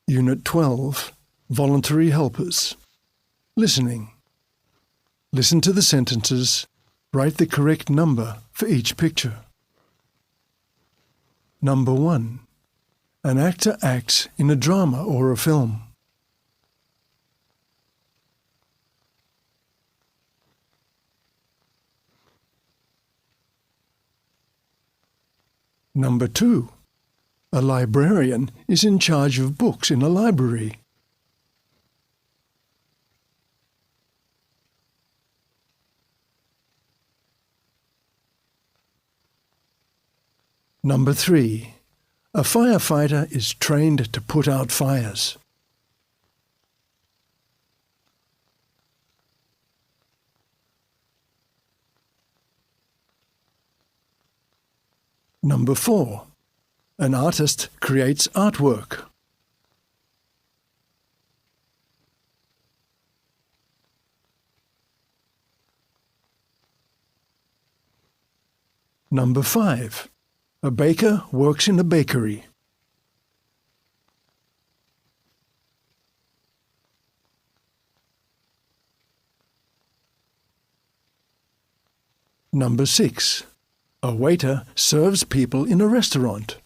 Unit 12, Voluntary Helpers. Listening. Listen to the sentences. Write the correct number for each picture. Number 1. An actor acts in a drama or a film. Number 2. A librarian is in charge of books in a library. Number 3. A firefighter is trained to put out fires. Number 4. An artist creates artwork. Number 5. A baker works in a bakery. Number 6. A waiter serves people in a restaurant.